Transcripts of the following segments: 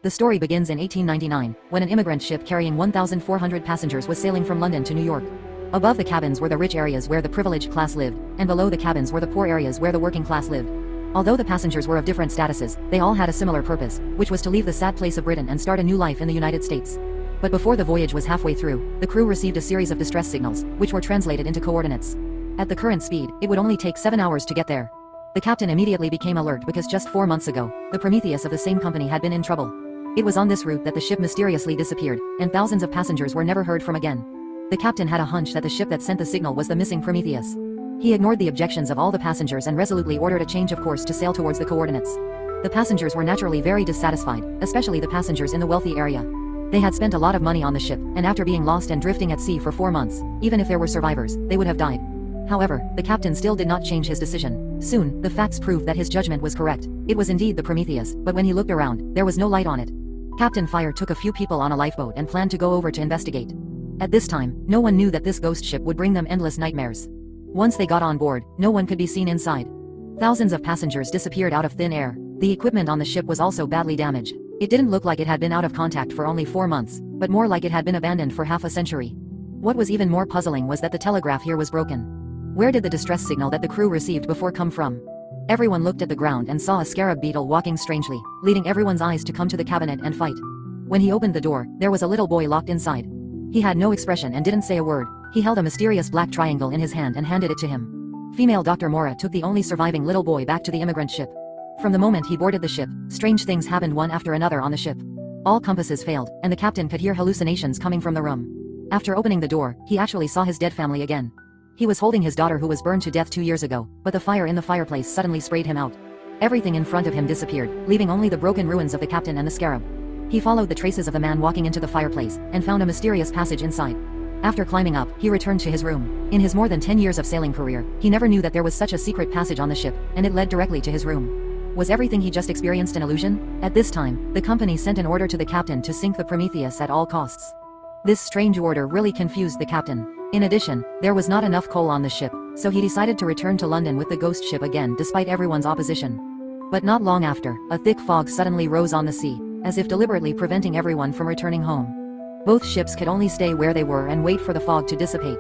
The story begins in 1899, when an immigrant ship carrying 1,400 passengers was sailing from London to New York. Above the cabins were the rich areas where the privileged class lived, and below the cabins were the poor areas where the working class lived. Although the passengers were of different statuses, they all had a similar purpose, which was to leave the sad place of Britain and start a new life in the United States. But before the voyage was halfway through, the crew received a series of distress signals, which were translated into coordinates. At the current speed, it would only take 7 hours to get there. The captain immediately became alert because just 4 months ago, the Prometheus of the same company had been in trouble. It was on this route that the ship mysteriously disappeared, and thousands of passengers were never heard from again. The captain had a hunch that the ship that sent the signal was the missing Prometheus. He ignored the objections of all the passengers and resolutely ordered a change of course to sail towards the coordinates. The passengers were naturally very dissatisfied, especially the passengers in the wealthy area. They had spent a lot of money on the ship, and after being lost and drifting at sea for 4 months, even if there were survivors, they would have died. However, the captain still did not change his decision. Soon, the facts proved that his judgment was correct. It was indeed the Prometheus, but when he looked around, there was no light on it. Captain Fire took a few people on a lifeboat and planned to go over to investigate. At this time, no one knew that this ghost ship would bring them endless nightmares. Once they got on board, no one could be seen inside. Thousands of passengers disappeared out of thin air. The equipment on the ship was also badly damaged. It didn't look like it had been out of contact for only 4 months, but more like it had been abandoned for half a century. What was even more puzzling was that the telegraph here was broken. Where did the distress signal that the crew received before come from? Everyone looked at the ground and saw a scarab beetle walking strangely, leading everyone's eyes to come to the cabinet and fight. When he opened the door, there was a little boy locked inside. He had no expression and didn't say a word. He held a mysterious black triangle in his hand and handed it to him. Female Dr. Mora took the only surviving little boy back to the immigrant ship. From the moment he boarded the ship, strange things happened one after another on the ship. All compasses failed, and the captain could hear hallucinations coming from the room. After opening the door, he actually saw his dead family again. He was holding his daughter who was burned to death 2 years ago, but the fire in the fireplace suddenly sprayed him out. Everything in front of him disappeared, leaving only the broken ruins of the captain and the scarab. He followed the traces of the man walking into the fireplace, and found a mysterious passage inside. After climbing up, he returned to his room. In his more than 10 years of sailing career, he never knew that there was such a secret passage on the ship, and it led directly to his room. Was everything he just experienced an illusion? At this time, the company sent an order to the captain to sink the Prometheus at all costs. This strange order really confused the captain. In addition, there was not enough coal on the ship, so he decided to return to London with the ghost ship again despite everyone's opposition. But not long after, a thick fog suddenly rose on the sea, as if deliberately preventing everyone from returning home. Both ships could only stay where they were and wait for the fog to dissipate.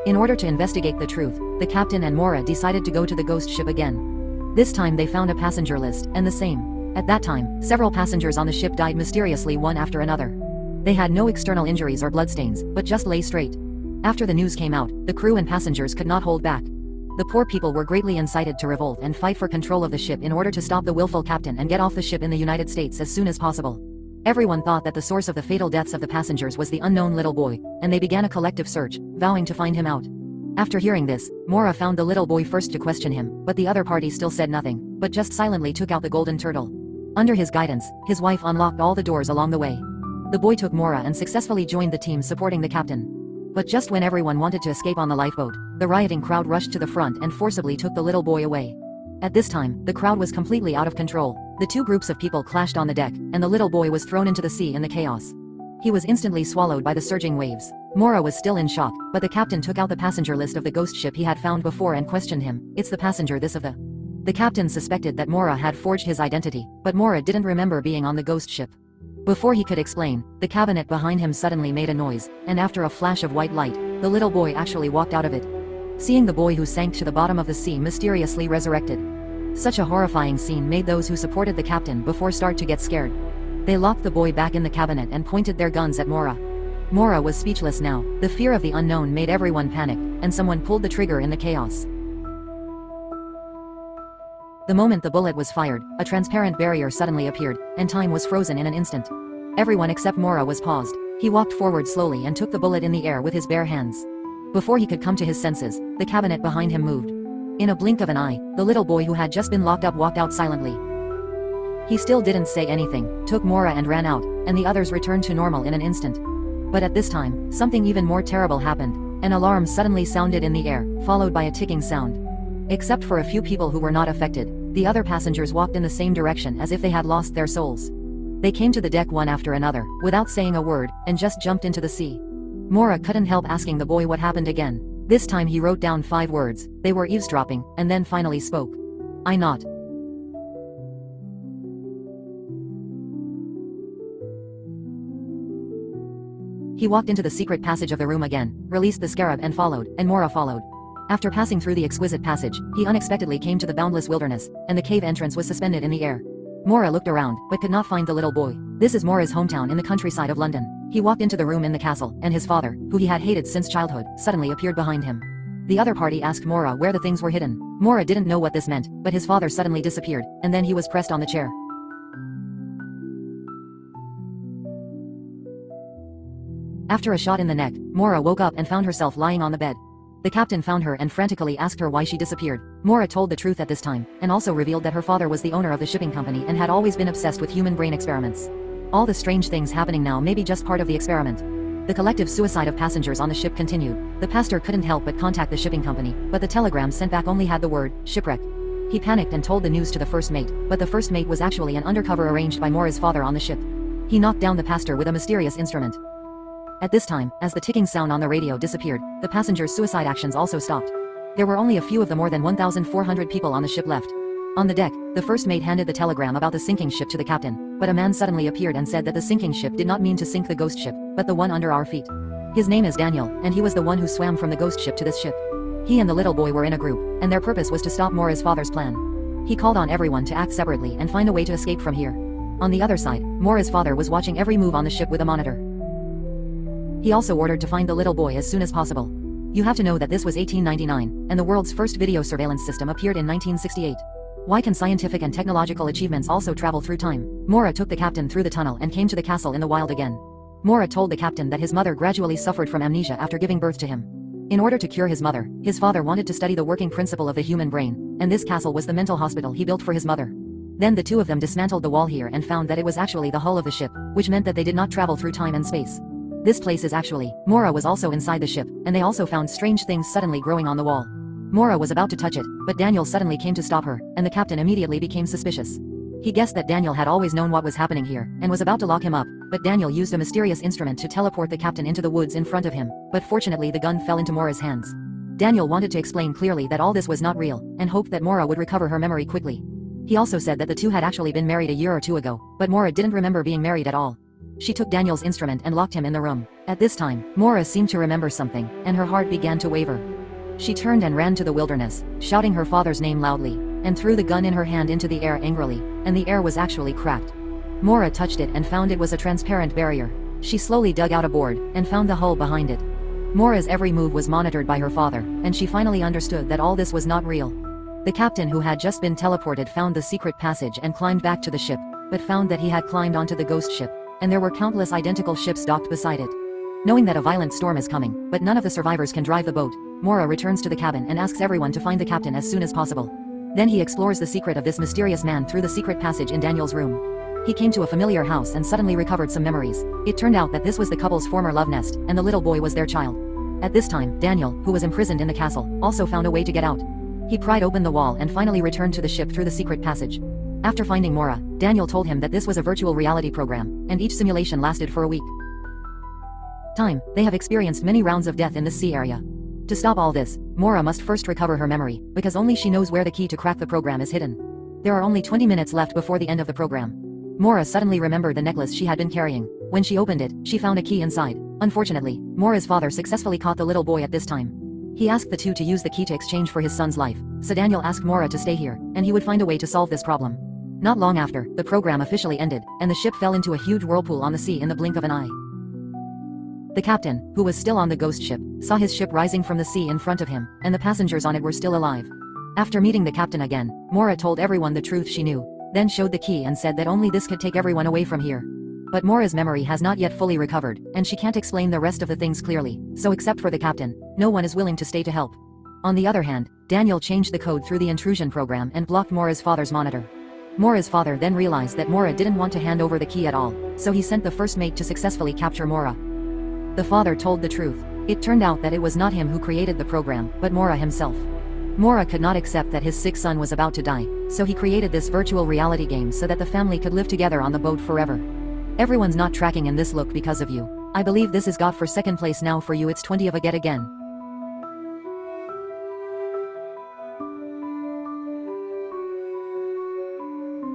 In order to investigate the truth, the captain and Mora decided to go to the ghost ship again. This time they found a passenger list, and the same. At that time, several passengers on the ship died mysteriously one after another. They had no external injuries or bloodstains, but just lay straight. After the news came out, the crew and passengers could not hold back. The poor people were greatly incited to revolt and fight for control of the ship in order to stop the willful captain and get off the ship in the United States as soon as possible. Everyone thought that the source of the fatal deaths of the passengers was the unknown little boy, and they began a collective search, vowing to find him out. After hearing this, Mora found the little boy first to question him, but the other party still said nothing, but just silently took out the golden turtle. Under his guidance, his wife unlocked all the doors along the way. The boy took Mora and successfully joined the team supporting the captain. But just when everyone wanted to escape on the lifeboat, the rioting crowd rushed to the front and forcibly took the little boy away. At this time, the crowd was completely out of control. The two groups of people clashed on the deck, and the little boy was thrown into the sea in the chaos. He was instantly swallowed by the surging waves. Mora was still in shock, but the captain took out the passenger list of the ghost ship he had found before and questioned him. "It's the passenger this of the..." The captain suspected that Mora had forged his identity, but Mora didn't remember being on the ghost ship. Before he could explain, the cabinet behind him suddenly made a noise, and after a flash of white light, the little boy actually walked out of it. Seeing the boy who sank to the bottom of the sea mysteriously resurrected. Such a horrifying scene made those who supported the captain before start to get scared. They locked the boy back in the cabinet and pointed their guns at Mora. Mora was speechless now. The fear of the unknown made everyone panic, and someone pulled the trigger in the chaos. The moment the bullet was fired, a transparent barrier suddenly appeared, and time was frozen in an instant. Everyone except Mora was paused. He walked forward slowly and took the bullet in the air with his bare hands. Before he could come to his senses, the cabinet behind him moved. In a blink of an eye, the little boy who had just been locked up walked out silently. He still didn't say anything, took Mora and ran out, and the others returned to normal in an instant. But at this time, something even more terrible happened. An alarm suddenly sounded in the air, followed by a ticking sound. Except for a few people who were not affected, the other passengers walked in the same direction as if they had lost their souls. They came to the deck one after another, without saying a word, and just jumped into the sea. Mora couldn't help asking the boy what happened again. This time he wrote down 5 words. They were eavesdropping, and then finally spoke. "I not." He walked into the secret passage of the room again, released the scarab and followed, and Mora followed. After passing through the exquisite passage, he unexpectedly came to the boundless wilderness, and the cave entrance was suspended in the air. Mora looked around, but could not find the little boy. This is Mora's hometown in the countryside of London. He walked into the room in the castle, and his father, who he had hated since childhood, suddenly appeared behind him. The other party asked Mora where the things were hidden. Mora didn't know what this meant, but his father suddenly disappeared, and then he was pressed on the chair. After a shot in the neck, Mora woke up and found herself lying on the bed. The captain found her and frantically asked her why she disappeared. Mora told the truth at this time, and also revealed that her father was the owner of the shipping company and had always been obsessed with human brain experiments. All the strange things happening now may be just part of the experiment. The collective suicide of passengers on the ship continued. The pastor couldn't help but contact the shipping company, but the telegram sent back only had the word, shipwreck. He panicked and told the news to the first mate, but the first mate was actually an undercover arranged by Mora's father on the ship. He knocked down the pastor with a mysterious instrument. At this time, as the ticking sound on the radio disappeared, the passengers' suicide actions also stopped. There were only a few of the more than 1,400 people on the ship left. On the deck, the first mate handed the telegram about the sinking ship to the captain, but a man suddenly appeared and said that the sinking ship did not mean to sink the ghost ship, but the one under our feet. His name is Daniel, and he was the one who swam from the ghost ship to this ship. He and the little boy were in a group, and their purpose was to stop Mora's father's plan. He called on everyone to act separately and find a way to escape from here. On the other side, Mora's father was watching every move on the ship with a monitor. He also ordered to find the little boy as soon as possible. You have to know that this was 1899, and the world's first video surveillance system appeared in 1968. Why can scientific and technological achievements also travel through time? Mora took the captain through the tunnel and came to the castle in the wild again. Mora told the captain that his mother gradually suffered from amnesia after giving birth to him. In order to cure his mother, his father wanted to study the working principle of the human brain, and this castle was the mental hospital he built for his mother. Then the two of them dismantled the wall here and found that it was actually the hull of the ship, which meant that they did not travel through time and space. This place is actually, Mora was also inside the ship, and they also found strange things suddenly growing on the wall. Mora was about to touch it, but Daniel suddenly came to stop her, and the captain immediately became suspicious. He guessed that Daniel had always known what was happening here, and was about to lock him up, but Daniel used a mysterious instrument to teleport the captain into the woods in front of him, but fortunately the gun fell into Mora's hands. Daniel wanted to explain clearly that all this was not real, and hoped that Mora would recover her memory quickly. He also said that the two had actually been married a year or two ago, but Mora didn't remember being married at all. She took Daniel's instrument and locked him in the room. At this time, Mora seemed to remember something, and her heart began to waver. She turned and ran to the wilderness, shouting her father's name loudly, and threw the gun in her hand into the air angrily, and the air was actually cracked. Mora touched it and found it was a transparent barrier. She slowly dug out a board, and found the hull behind it. Mora's every move was monitored by her father, and she finally understood that all this was not real. The captain who had just been teleported found the secret passage and climbed back to the ship, but found that he had climbed onto the ghost ship, and there were countless identical ships docked beside it. Knowing that a violent storm is coming, but none of the survivors can drive the boat, Mora returns to the cabin and asks everyone to find the captain as soon as possible. Then he explores the secret of this mysterious man through the secret passage in Daniel's room. He came to a familiar house and suddenly recovered some memories. It turned out that this was the couple's former love nest, and the little boy was their child. At this time, Daniel, who was imprisoned in the castle, also found a way to get out. He pried open the wall and finally returned to the ship through the secret passage. After finding Mora, Daniel told him that this was a virtual reality program, and each simulation lasted for a week. They have experienced many rounds of death in this sea area. To stop all this, Mora must first recover her memory, because only she knows where the key to crack the program is hidden. There are only 20 minutes left before the end of the program. Mora suddenly remembered the necklace she had been carrying. When she opened it, she found a key inside. Unfortunately, Mora's father successfully caught the little boy at this time. He asked the two to use the key to exchange for his son's life, so Daniel asked Mora to stay here, and he would find a way to solve this problem. Not long after, the program officially ended, and the ship fell into a huge whirlpool on the sea in the blink of an eye. The captain, who was still on the ghost ship, saw his ship rising from the sea in front of him, and the passengers on it were still alive. After meeting the captain again, Mora told everyone the truth she knew, then showed the key and said that only this could take everyone away from here. But Mora's memory has not yet fully recovered, and she can't explain the rest of the things clearly, so except for the captain, no one is willing to stay to help. On the other hand, Daniel changed the code through the intrusion program and blocked Mora's father's monitor. Mora's father then realized that Mora didn't want to hand over the key at all, so he sent the first mate to successfully capture Mora. The father told the truth. It turned out that it was not him who created the program, but Mora himself. Mora could not accept that his sick son was about to die, so he created this virtual reality game so that the family could live together on the boat forever. Everyone's not tracking in this look because of you. I believe this is got for second place now for you. It's 20 of a get again.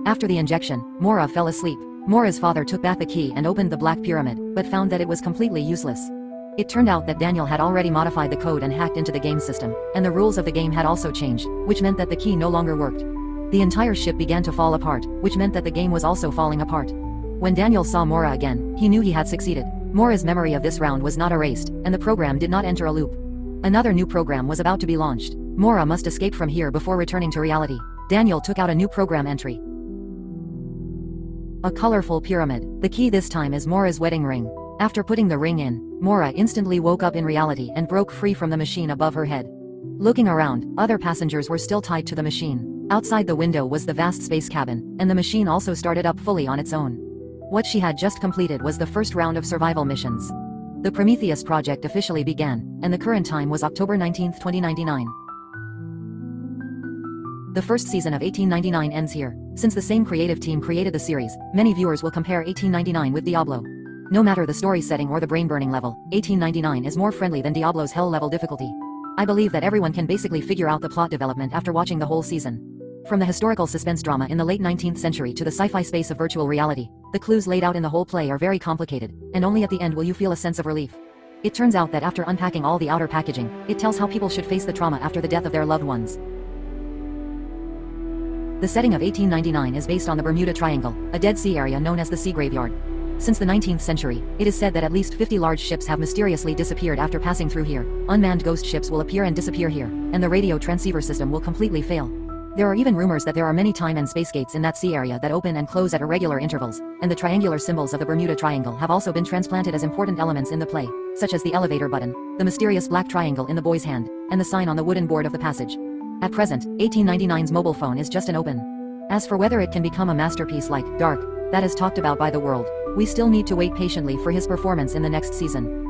After the injection, Mora fell asleep. Mora's father took back the key and opened the Black Pyramid, but found that it was completely useless. It turned out that Daniel had already modified the code and hacked into the game system, and the rules of the game had also changed, which meant that the key no longer worked. The entire ship began to fall apart, which meant that the game was also falling apart. When Daniel saw Mora again, he knew he had succeeded. Mora's memory of this round was not erased, and the program did not enter a loop. Another new program was about to be launched. Mora must escape from here before returning to reality. Daniel took out a new program entry. A colorful pyramid. The key this time is Mora's wedding ring. After putting the ring in, Mora instantly woke up in reality and broke free from the machine above her head. Looking around, other passengers were still tied to the machine. Outside the window was the vast space cabin, and the machine also started up fully on its own. What she had just completed was the first round of survival missions. The Prometheus project officially began, and the current time was October 19, 2099. The first season of 1899 ends here. Since the same creative team created the series, many viewers will compare 1899 with Diablo. No matter the story setting or the brain-burning level, 1899 is more friendly than Diablo's hell level difficulty. I believe that everyone can basically figure out the plot development after watching the whole season. From the historical suspense drama in the late 19th century to the sci-fi space of virtual reality, the clues laid out in the whole play are very complicated, and only at the end will you feel a sense of relief. It turns out that after unpacking all the outer packaging, it tells how people should face the trauma after the death of their loved ones. The setting of 1899 is based on the Bermuda Triangle, a Dead Sea area known as the Sea Graveyard. Since the 19th century, it is said that at least 50 large ships have mysteriously disappeared after passing through here. Unmanned ghost ships will appear and disappear here, and the radio transceiver system will completely fail. There are even rumors that there are many time and space gates in that sea area that open and close at irregular intervals, and the triangular symbols of the Bermuda Triangle have also been transplanted as important elements in the play, such as the elevator button, the mysterious black triangle in the boy's hand, and the sign on the wooden board of the passage. At present, 1899's mobile phone is just an open. As for whether it can become a masterpiece like Dark, that is talked about by the world, we still need to wait patiently for his performance in the next season.